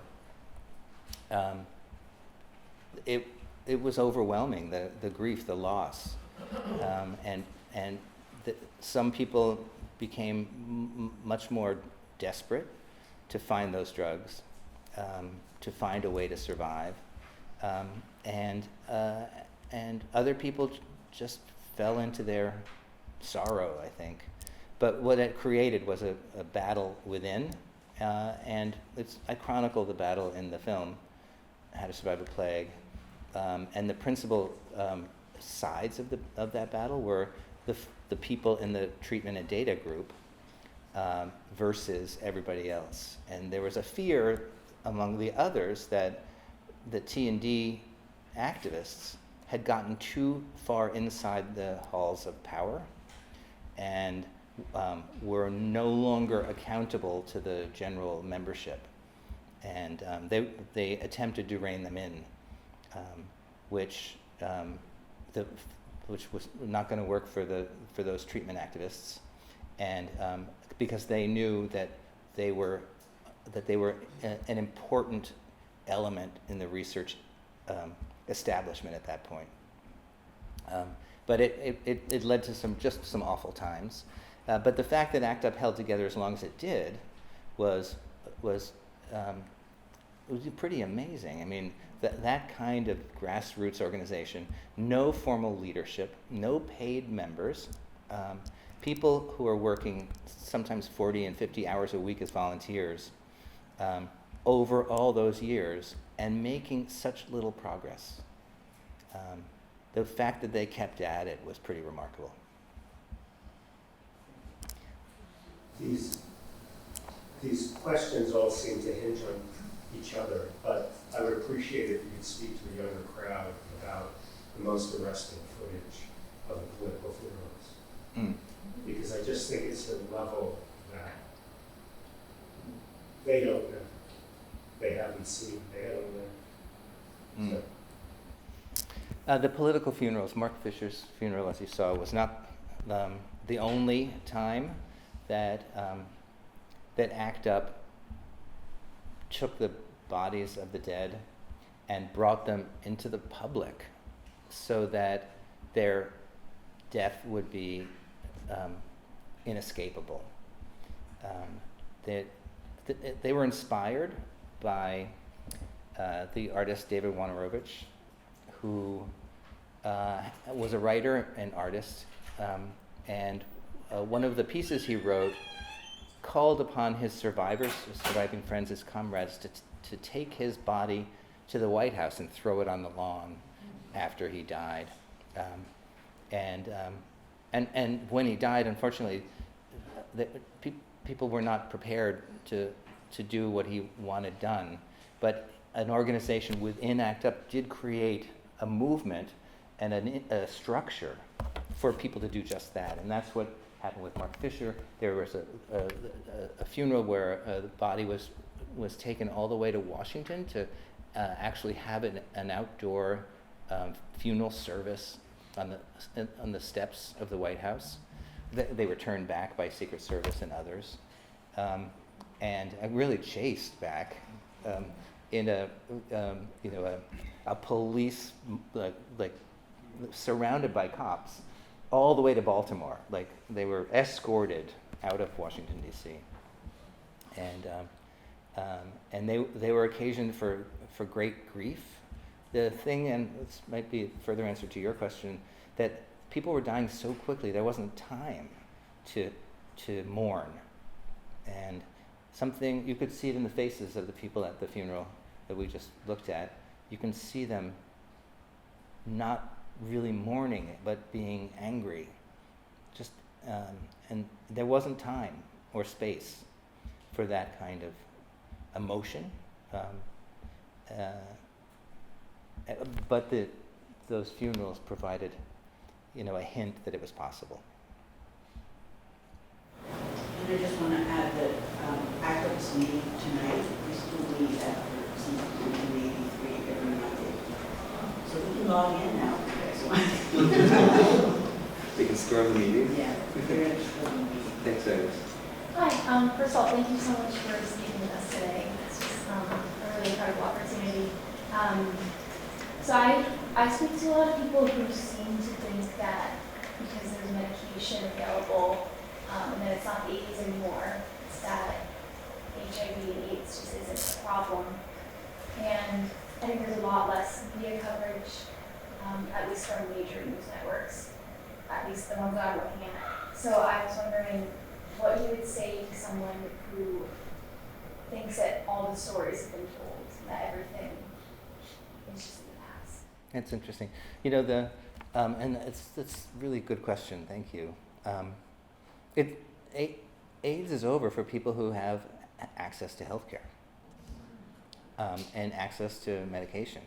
It was overwhelming, the grief, the loss, and some people became much more desperate to find those drugs, to find a way to survive, and other people just fell into their sorrow, I think. But what it created was a battle within, and I chronicle the battle in the film, How to Survive a Plague. And the principal sides of that battle were the people in the treatment and data group versus everybody else. And there was a fear among the others that the T&D activists had gotten too far inside the halls of power and were no longer accountable to the general membership. And they attempted to rein them in. Which was not going to work for those treatment activists, and because they knew that they were an important element in the research establishment at that point. But it led to some awful times. But the fact that ACT UP held together as long as it did was pretty amazing. I mean, that kind of grassroots organization, no formal leadership, no paid members, people who are working sometimes 40 and 50 hours a week as volunteers over all those years and making such little progress. The fact that they kept at it was pretty remarkable. these questions all seem to hinge on each other, but I would appreciate if you could speak to the younger crowd about the most arresting footage of the political funerals. Because I just think it's a level that they don't know. They haven't seen, they don't know. The political funerals, Mark Fisher's funeral, as you saw, was not the only time that that ACT UP took the bodies of the dead and brought them into the public so that their death would be inescapable. They were inspired by the artist David Wojnarowicz, who was a writer and artist, and one of the pieces he wrote called upon his surviving friends, his comrades, to take his body to the White House and throw it on the lawn after he died. And when he died, unfortunately, people were not prepared to do what he wanted done. But an organization within ACT UP did create a movement and a structure for people to do just that. And that's what happened with Mark Fisher. There was a funeral where the body was taken all the way to Washington to actually have an outdoor funeral service on the steps of the White House. They were turned back by Secret Service and others, and really chased back in a police like surrounded by cops all the way to Baltimore. Like they were escorted out of Washington D.C. And they were occasioned for great grief. The thing, and this might be a further answer to your question, that people were dying so quickly there wasn't time to mourn. And something, you could see it in the faces of the people at the funeral that we just looked at. You can see them not really mourning it, but being angry. And there wasn't time or space for that kind of emotion. But those funerals provided, a hint that it was possible. And I just want to add that ACT UP's meeting tonight is still meeting after since 1983 every Monday. So we can log in now if you guys want. We can store the meeting? Yeah, we're going to store the meeting. Thanks, Iris. Hi, first of all, thank you so much for speaking with us today. It's just a really incredible opportunity. So I speak to a lot of people who seem to think that because there's medication available and that it's not the 80s anymore, it's that HIV and AIDS just isn't a problem. And I think there's a lot less media coverage, at least from major news networks, at least the ones that I'm looking at. So I was wondering what you would say to someone who thinks that all the stories have been told, that everything is just in the past. That's interesting. And it's a really good question. Thank you. AIDS is over for people who have access to healthcare and access to medication.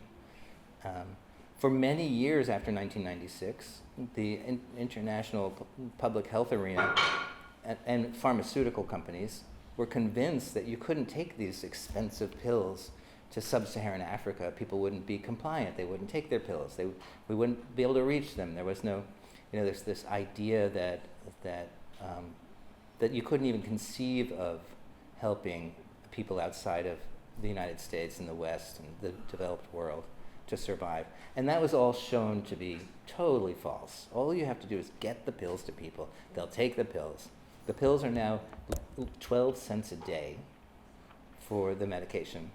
For many years after 1996, the international public health arena and pharmaceutical companies were convinced that you couldn't take these expensive pills to sub-Saharan Africa. People wouldn't be compliant. They wouldn't take their pills. We wouldn't be able to reach them. There was no, there's this idea that you couldn't even conceive of helping people outside of the United States and the West and the developed world to survive. And that was all shown to be totally false. All you have to do is get the pills to people. They'll take the pills. The pills are now 12 cents a day for the medication.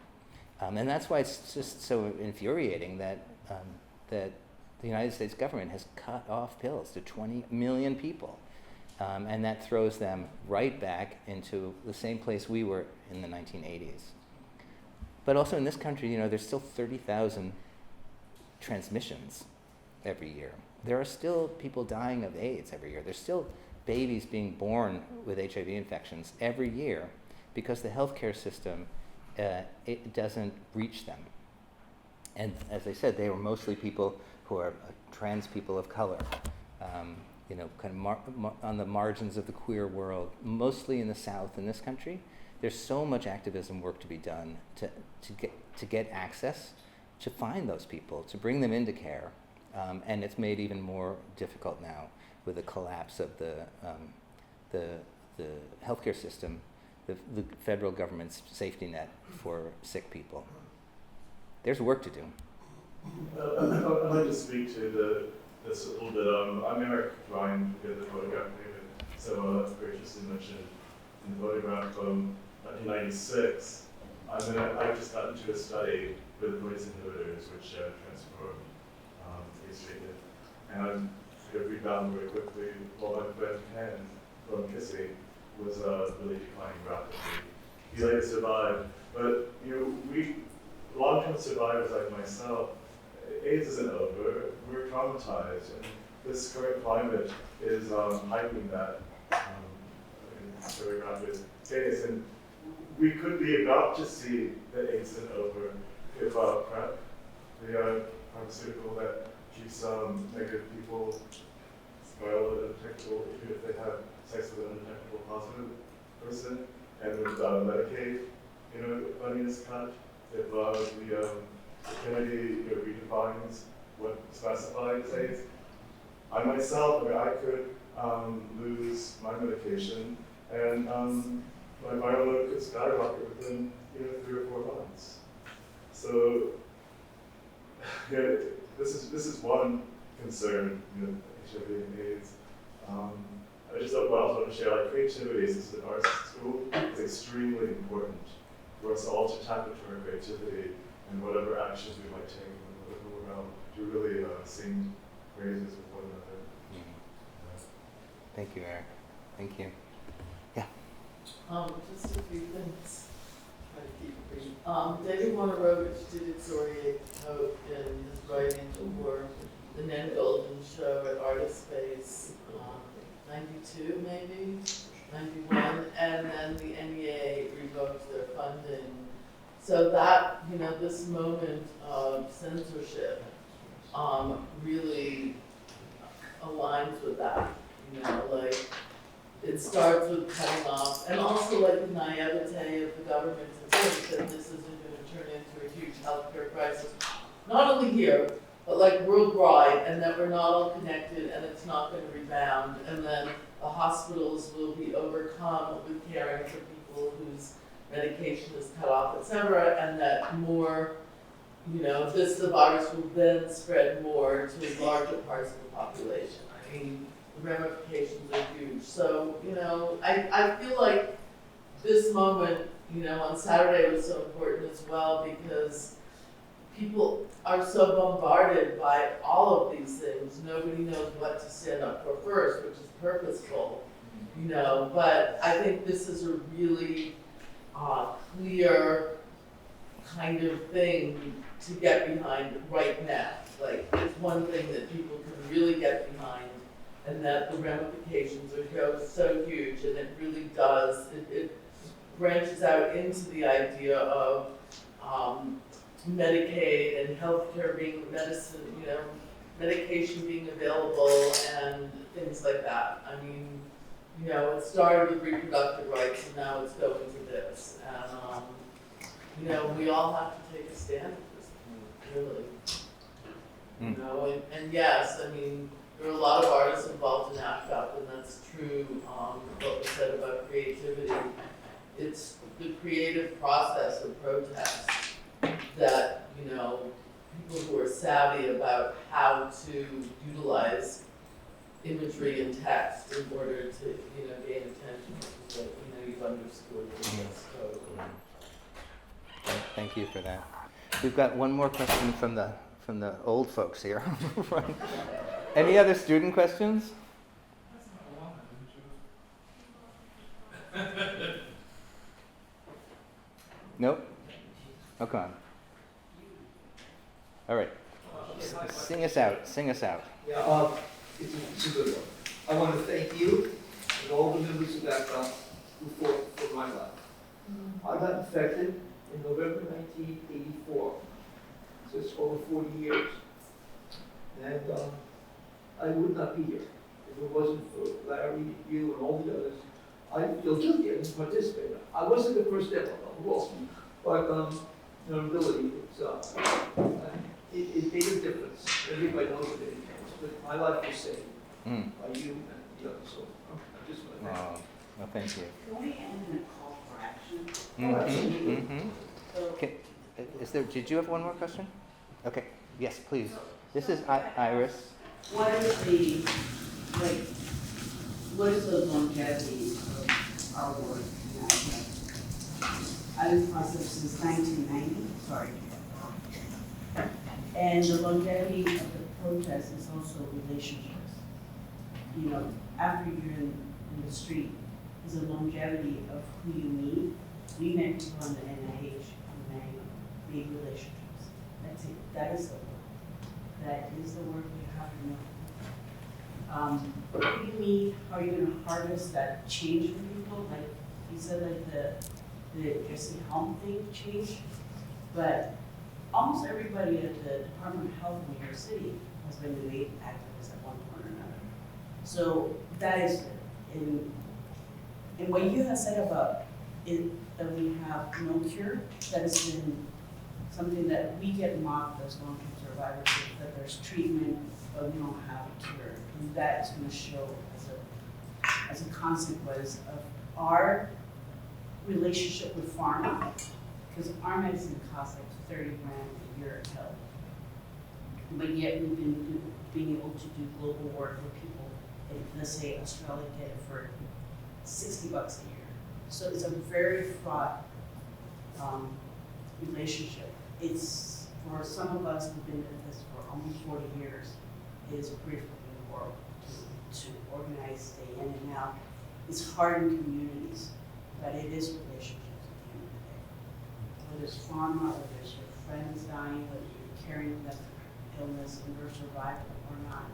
And that's why it's just so infuriating that the United States government has cut off pills to 20 million people. And that throws them right back into the same place we were in the 1980s. But also in this country, there's still 30,000 transmissions every year. There are still people dying of AIDS every year. There's still babies being born with HIV infections every year because the healthcare system, it doesn't reach them. And as I said, they were mostly people who are trans people of color, kind of on the margins of the queer world, mostly in the South in this country. There's so much activism work to be done to get access, to find those people, to bring them into care. And it's made even more difficult now with the collapse of the healthcare system, the federal government's safety net for sick people. There's work to do. I'd like to speak to this a little bit. I'm Eric Ryan, the photograph David so graciously mentioned in the photograph from 1996. I've just gotten to a study with voice inhibitors which transform face treatment. And I'm going to rebound very quickly. Well, my friend Ken from Kissing was really declining rapidly. He later survived, but we long-term survivors like myself, AIDS isn't over. We're traumatized, and this current climate is heightening that in very rapid pace. And we could be about to see that AIDS isn't over if PrEP, the pharmaceutical that keeps negative people viral and undetectable, even if they have sex with an undetectable positive person, and with Medicaid, funding is cut. If the Kennedy redefines what specifies AIDS, I myself, I could lose my medication, and my viral load could skyrocket within 3 or 4 months. So this is one concern, HIV and AIDS. I just also want to share, like, creativity, since in our school, is extremely important for us all to tap into our creativity and whatever actions we might take in the political realm to really sing praises with one another. Thank you, Eric. Thank you. Yeah. Just a few things. Try to keep it brief. David Wojnarowicz did excoriate Pope in his writing for the Nan Goldin show at Artist Space, 92 maybe, 91, and then the NEA revoked their funding. So that, this moment of censorship really aligns with that, like it starts with cutting off, and also like the naivete of the government to think that this isn't going to turn into a huge healthcare crisis, not only here, but like worldwide, and that we're not all connected, and it's not going to rebound, and then the hospitals will be overcome with caring for people whose medication is cut off, etc., and that more, the virus will then spread more to larger parts of the population. I mean, the ramifications are huge. So, I feel like this moment, on Saturday was so important as well because people are so bombarded by all of these things. Nobody knows what to stand up for first, which is purposeful, but I think this is a really clear kind of thing to get behind right now. Like, it's one thing that people can really get behind, and that the ramifications are so huge, and it really does, it branches out into the idea of Medicaid and healthcare being medicine, medication being available and things like that. I mean, it started with reproductive rights and now it's going to this. And, we all have to take a stand at this point, really. And yes, I mean, there are a lot of artists involved in ACT UP, and that's true, what was said about creativity. It's the creative process of protest that, people who are savvy about how to utilize imagery and text in order to, gain attention, so that, you've underscored this code. Thank you for that. We've got one more question from the old folks here. Any other student questions? Nope? Okay. All right. Sing us out. Yeah, it's a good one. I want to thank you and all the members of ACTA who fought for my life. I got infected in November 1984, so it's over 40 years. And I would not be here if it wasn't for Larry, you, and all the others. I feel guilty, I didn't participate. I wasn't the first ever, well, but really, it made a difference. Everybody knows it made a difference, but my life was saved by you and the others. So I just want to thank you. Well, thank you. Can we end in a call for action? Okay. Did you have one more question? Okay. Yes, please. This is Iris. What is the longevity of our work now? I've been positive since 1990, sorry. And the longevity of the protest is also relationships. You know, after you're in the street, is the longevity of who you meet. We met people on the NIH, on the made relationships. That's it. That is the work. That is the work you have to know. What do you mean? How are you going to harvest that change for people? Like you said, like the Jesse Helm thing changed, but almost everybody at the Department of Health in New York City has been an AIDS activist at one point or another. So that is it. And what you have said about it, that we have no cure, that has been something that we get mocked as long-term survivors, that there's treatment, but we don't have a cure. And that is going to show as a consequence of our relationship with pharma, because our medicine costs like $30,000 a year to help. But yet we've been being able to do global work with people, and let's say Australia get it for $60 a year. So it's a very fraught relationship. It's, for some of us who've been in this for almost 40 years, it is a pretty freaking world to organize day in and out. It's hard in communities, but it is relationships at the end of the day. Whether it's pharma, whether it's your friends dying, whether you're carrying that illness and you're surviving or not,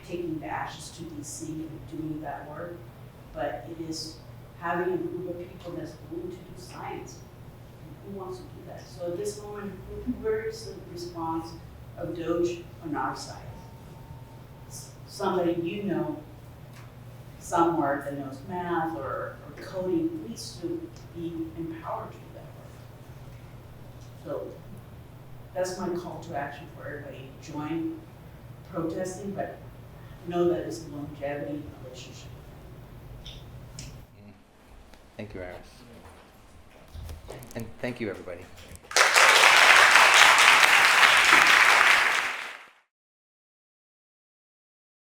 taking the ashes to DC and doing that work, but it is having a group of people that's willing to do science. Who wants to do that? So at this moment, where is the response of Doge on our side? Somebody you know somewhere that knows math or coding needs to be empowered to do that work. So that's my call to action for everybody. Join protesting, but know that it's a longevity relationship. Thank you, Iris. And thank you, everybody.